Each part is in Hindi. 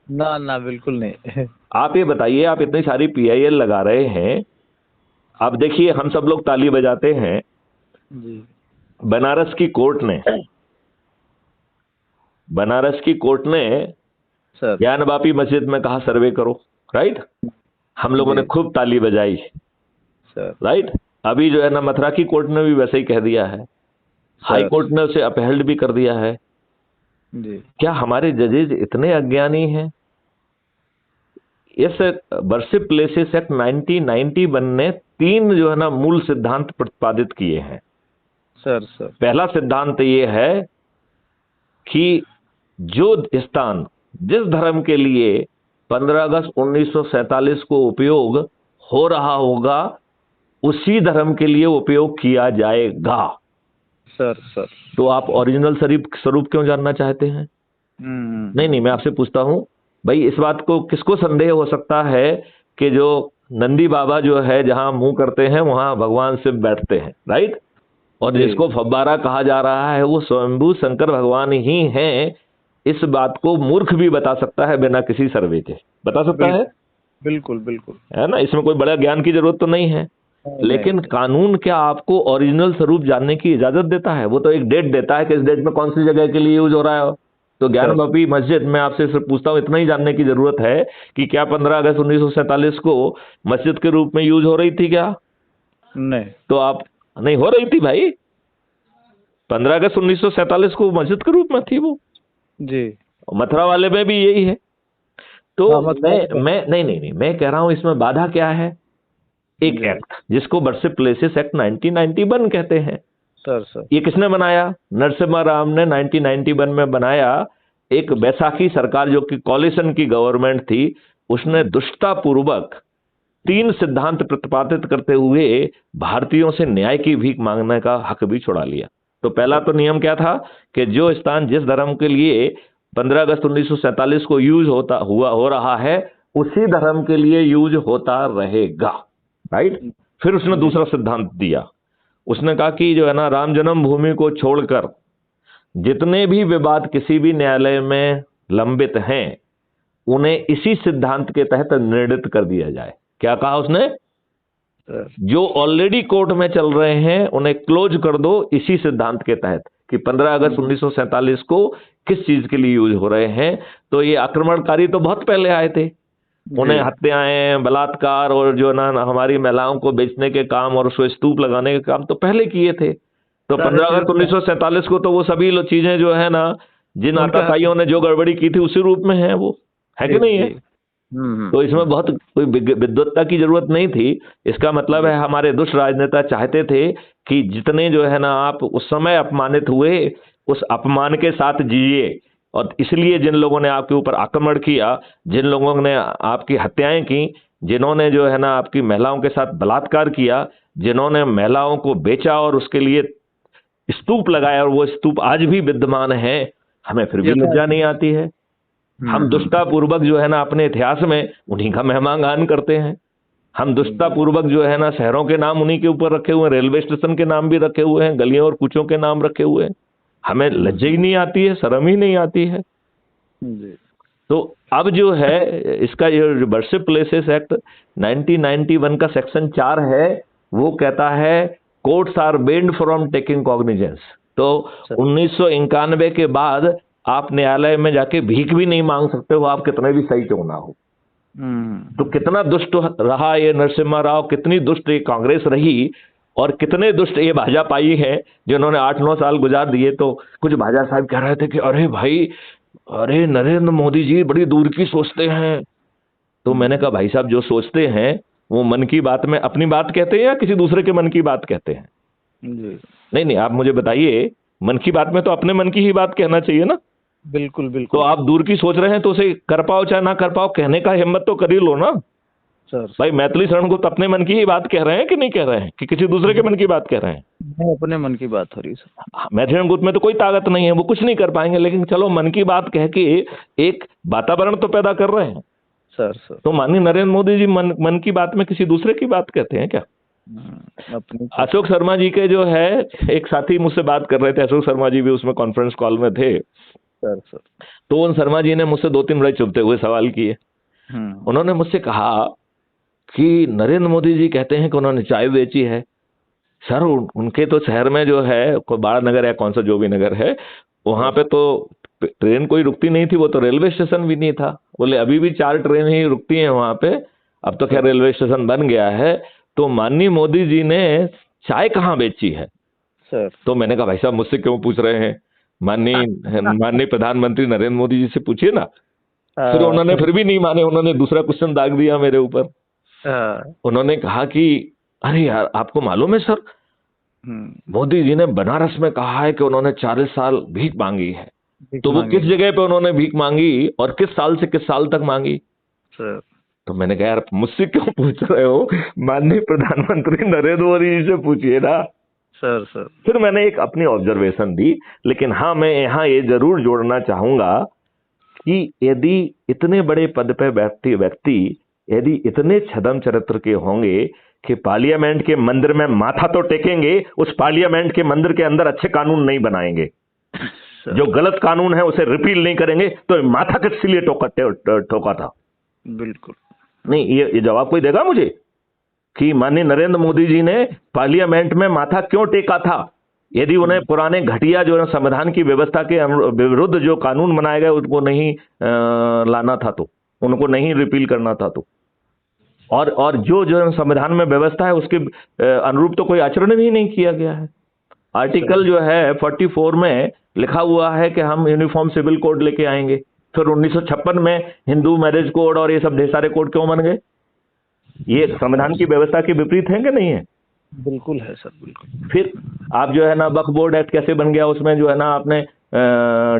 ना ना, बिल्कुल नहीं। आप ये बताइए, आप इतनी सारी पीआईएल लगा रहे हैं, आप देखिए हम सब लोग ताली बजाते हैं, जी बनारस की कोर्ट ने, बनारस की कोर्ट ने सर। ज्ञान वापी मस्जिद में कहा सर्वे करो, राइट? हम लोगों ने जी खूब ताली बजाई, सर। राइट? अभी जो है ना मथुरा की कोर्ट ने भी वैसे ही कह दिया है, हाई सर। कोर्ट ने उसे अपहेल्ड भी कर दिया है। जी क्या हमारे जजेज इतने अज्ञानी हैं? इस वर्शिप प्लेसेस एक्ट 1991 ने तीन जो है ना मूल सिद्धांत प्रतिपादित किए हैं। सर। सर। पहला सिद्धांत ये है कि जो स्थान जिस धर्म के लिए 15 अगस्त 1947 को उपयोग हो रहा होगा, उसी धर्म के लिए उपयोग किया जाएगा। सर। सर। तो आप ओरिजिनल स्वरूप स्वरूप क्यों जानना चाहते हैं? नहीं नहीं, मैं आपसे पूछता हूं, भाई इस बात को किसको संदेह हो सकता है कि जो नंदी बाबा जो है जहां मुंह करते हैं वहां भगवान शिव बैठते हैं, राइट? और जी जिसको फव्वारा कहा जा रहा है वो स्वयंभू शंकर भगवान ही हैं, इस बात को मूर्ख भी बता सकता है, बिना किसी सर्वे के बता सकता बिल्कुल बिल्कुल बिल्कुल। है ना? इसमें कोई बड़ा ज्ञान की जरूरत तो नहीं है। नहीं लेकिन नहीं। कानून क्या आपको ओरिजिनल स्वरूप जानने की इजाजत देता है? वो तो एक डेट देता है कि इस डेट में कौन सी जगह के लिए यूज हो रहा है। तो सर। ज्ञानवापी मस्जिद में आपसे सिर्फ पूछता हूं, इतना ही जानने की जरूरत है कि क्या 15 अगस्त 1947 को मस्जिद के रूप में यूज हो रही थी क्या? नहीं। तो आप, नहीं हो रही थी भाई, 15 अगस्त 1947 को मस्जिद के रूप में थी वो। जी। मथुरा वाले में भी यही है। तो हाँ मतलब मैं नहीं नहीं नहीं, मैं कह रहा हूं इसमें बाधा क्या है? एक जी। एक्ट जिसको वर्शिप प्लेसेस एक्ट 1991 कहते हैं, सर। सर। ये किसने बनाया? नरसिम्हा राव ने 1991 में बनाया। एक जी बैसाखी सरकार जो कि कॉलिशन की गवर्नमेंट थी, उसने दुष्टतापूर्वक तीन सिद्धांत प्रतिपादित करते हुए भारतीयों से न्याय की भीख मांगने का हक भी छुड़ा लिया। तो पहला सर। तो नियम क्या था कि जो स्थान जिस धर्म के लिए 15 अगस्त 1947 को यूज होता हुआ हो रहा है, उसी धर्म के लिए यूज होता रहेगा, राइट? फिर उसने जी दूसरा सिद्धांत दिया, उसने कहा कि जो है ना राम जन्मभूमि को छोड़कर जितने भी विवाद किसी भी न्यायालय में लंबित हैं, उन्हें इसी सिद्धांत के तहत निर्णित कर दिया जाए। क्या कहा उसने? सर। जो ऑलरेडी कोर्ट में चल रहे हैं उन्हें क्लोज कर दो इसी सिद्धांत के तहत, कि 15 अगस्त 1947 को किस चीज के लिए यूज हो रहे हैं। तो ये आक्रमणकारी तो बहुत पहले आए थे, जी उन्हें हत्याएं, बलात्कार और जो ना हमारी महिलाओं को बेचने के काम और उसको स्तूप लगाने के काम तो पहले किए थे। तो सारे 15 चीज अगस्त तो 1947 को तो वो सभी चीजें जो है ना, जिन उनके हाथ आताताइयों ने जो गड़बड़ी की थी उसी रूप में है वो, है जी कि नहीं है? जी। तो इसमें हम्म। बहुत कोई विद्वत्ता की जरूरत नहीं थी। इसका मतलब जी है हमारे दुष्ट राजनेता चाहते थे कि जितने जो है ना आप उस समय अपमानित हुए, उस अपमान के साथ जिए। और इसलिए जिन लोगों ने आपके ऊपर आक्रमण किया, जिन लोगों ने आपकी हत्याएं की, जिन्होंने जो है ना आपकी महिलाओं के साथ बलात्कार किया, जिन्होंने महिलाओं को बेचा और उसके लिए स्तूप लगाया, और वो स्तूप आज भी विद्यमान है, हमें फिर भी लज्जा नहीं यथार्थ। आती है। हम हम्म। दुष्टापूर्वक जो है ना अपने इतिहास में उन्हीं का मेहमानगान करते हैं। हम जी दुष्टापूर्वक जो है ना शहरों के नाम उन्हीं के ऊपर रखे हुए हैं, रेलवे स्टेशन के नाम भी रखे हुए हैं, गलियों और कूचों के नाम रखे हुए हैं। हमें लज्जा ही नहीं आती है, शर्म ही नहीं आती है। जी तो अब जो है इसका ये वर्शिप प्लेसेस एक्ट 1991 का सेक्शन 4 है, वो कहता है courts are banned from taking cognizance. तो सर। 1991 के बाद आप न्यायालय में जाके भीख भी नहीं मांग सकते हो, आप कितने भी सही क्यों ना हो। तो हम्म। कितना दुष्ट रहा ये नरसिम्हा राव, कितनी दुष्ट ये कांग्रेस रही, और कितने दुष्ट ये भाजपाई है जिन्होंने 8-9 साल गुजार दिए। तो कुछ भाजपा साहब कह रहे थे कि अरे भाई, अरे नरेंद्र मोदी जी बड़ी दूर की सोचते हैं। तो मैंने कहा भाई साहब, जो सोचते हैं वो मन की बात में अपनी बात कहते हैं या किसी दूसरे के मन की बात कहते हैं? जी नहीं नहीं, आप मुझे बताइए, मन की बात में तो अपने मन की ही बात कहना चाहिए ना। बिल्कुल तो बिल्कुल। आप दूर की सोच रहे हैं तो उसे कर पाओ चाहे ना कर पाओ, कहने का हिम्मत तो कर ही लो ना। सर। भाई मैथिली शरण गुप्त अपने मन की ही बात कह रहे हैं कि नहीं कह रहे हैं, कि किसी दूसरे के मन की बात कह रहे हैं? नहीं, अपने मन की बात हो रही सर। मैथिली शरण गुप्त में तो कोई ताकत नहीं है, वो कुछ नहीं कर पाएंगे, लेकिन चलो मन की बात कह के एक वातावरण तो पैदा कर रहे हैं। सर। सर। तो माननीय नरेंद्र मोदी जी मन की बात में किसी दूसरे की बात कहते हैं क्या? अपनी तो। अशोक शर्मा जी के जो है एक साथी मुझसे बात कर रहे थे, अशोक शर्मा जी भी उसमें कॉन्फ्रेंस कॉल में थे। सर। तो उन शर्मा जी ने मुझसे 2-3 बड़े चुभते हुए सवाल किए। उन्होंने मुझसे कहा कि नरेंद्र मोदी जी कहते हैं कि उन्होंने चाय बेची है। सर उनके तो शहर में जो है कोई बाड़ा नगर है, कौन सा जो भी नगर है, वहां पे तो ट्रेन कोई रुकती नहीं थी, वो तो रेलवे स्टेशन भी नहीं था। बोले अभी भी 4 ट्रेन ही रुकती हैं वहां पे, अब तो खैर रेलवे स्टेशन बन गया है। तो माननीय मोदी जी ने चाय कहाँ बेची है सर? तो मैंने कहा भाई साहब मुझसे क्यों पूछ रहे हैं, माननीय प्रधानमंत्री नरेंद्र मोदी जी से पूछिए ना। फिर उन्होंने फिर भी नहीं माने, उन्होंने दूसरा क्वेश्चन दाग दिया मेरे ऊपर। उन्होंने कहा कि अरे यार आपको मालूम है सर, मोदी जी ने बनारस में कहा है कि उन्होंने 40 साल भीख मांगी है। तो वो किस जगह पे उन्होंने भीख मांगी और किस साल से किस साल तक मांगी? सर तो मैंने कहा यार मुझसे क्यों पूछ रहे हो, माननीय प्रधानमंत्री नरेंद्र मोदी जी से पूछिए ना। सर फिर मैंने एक अपनी ऑब्जर्वेशन दी, लेकिन हाँ मैं यहाँ ये जरूर जोड़ना चाहूंगा कि यदि इतने बड़े पद पे व्यक्ति यदि इतने छद्म चरित्र के होंगे कि पार्लियामेंट के मंदिर में माथा तो टेकेंगे, उस पार्लियामेंट के मंदिर के अंदर अच्छे कानून नहीं बनाएंगे, जो गलत कानून है उसे रिपील नहीं करेंगे, तो माथा किस लिए ठोका था? बिल्कुल नहीं, ये जवाब कोई देगा मुझे कि माननीय नरेंद्र मोदी जी ने पार्लियामेंट में माथा क्यों टेका था? यदि उन्हें पुराने घटिया जो संविधान की व्यवस्था के विरुद्ध जो कानून बनाए गए उनको नहीं लाना था, तो उनको नहीं रिपील करना था, तो और जो संविधान में व्यवस्था है उसके अनुरूप तो कोई आचरण भी नहीं किया गया है। आर्टिकल जो है 44 में लिखा हुआ है कि हम यूनिफॉर्म सिविल कोड लेके आएंगे। फिर 1956 में हिंदू मैरिज कोड और ये सब ढेर सारे कोड क्यों बन गए? ये संविधान की व्यवस्था के विपरीत है कि नहीं है? बिल्कुल है सर, बिल्कुल। फिर आप जो है ना वक्फ बोर्ड एक्ट कैसे बन गया, उसमें जो है ना आपने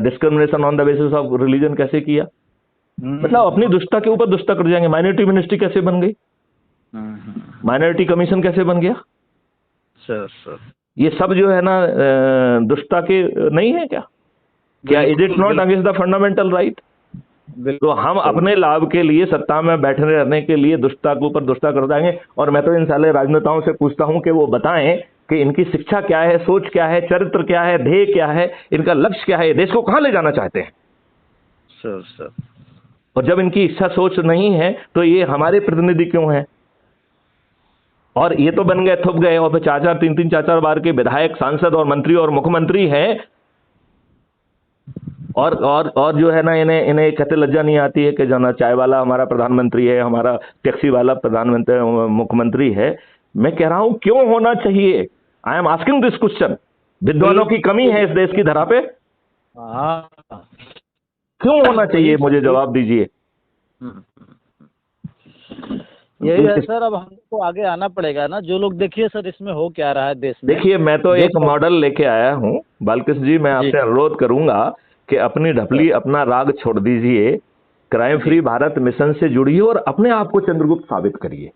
discrimination on the basis of religion कैसे किया? मतलब अपनी दुष्टता के ऊपर दुष्टता कर जाएंगे। माइनॉरिटी मिनिस्ट्री कैसे बन गई? माइनॉरिटी कमीशन कैसे बन गया? सर ये सब जो है ना दुष्टता के नहीं है क्या is it not against the fundamental right? तो हम अपने लाभ के लिए सत्ता में बैठे रहने के लिए दुष्टता के ऊपर दुष्टता कर जाएंगे। और मैं तो इन सारे राजनेताओं से पूछता हूं कि वो बताएं कि इनकी शिक्षा क्या है, सोच क्या है, चरित्र क्या है, ध्येय क्या है, इनका लक्ष्य क्या है, देश को कहां ले जाना चाहते हैं? सर और जब इनकी इच्छा सोच नहीं है तो ये हमारे प्रतिनिधि क्यों हैं? और ये तो बन गए, थुप गए, और फिर 4-4 3-3 4-4 बार के विधायक, सांसद और मंत्री और मुख्यमंत्री हैं। और जो है ना इन्हें कहते लज्जा नहीं आती है कि जो ना चाय वाला हमारा प्रधानमंत्री है, हमारा टैक्सी वाला प्रधानमंत्री मुख्यमंत्री है। मैं कह रहा हूं क्यों होना चाहिए? I am asking this question. विद्वानों की कमी है इस देश की धरा पे? क्यों होना चाहिए? मुझे जवाब दीजिए। यही है सर, अब हमको आगे आना पड़ेगा ना। जो लोग देखिए सर इसमें हो क्या रहा है देश में। देखिए मैं तो एक मॉडल लेके आया हूं बालकृष्ण जी। मैं आपसे अनुरोध करूंगा कि अपनी ढपली, अपना राग छोड़ दीजिए, क्राइम फ्री भारत मिशन से जुड़िए और अपने आप को चंद्रगुप्त साबित करिए।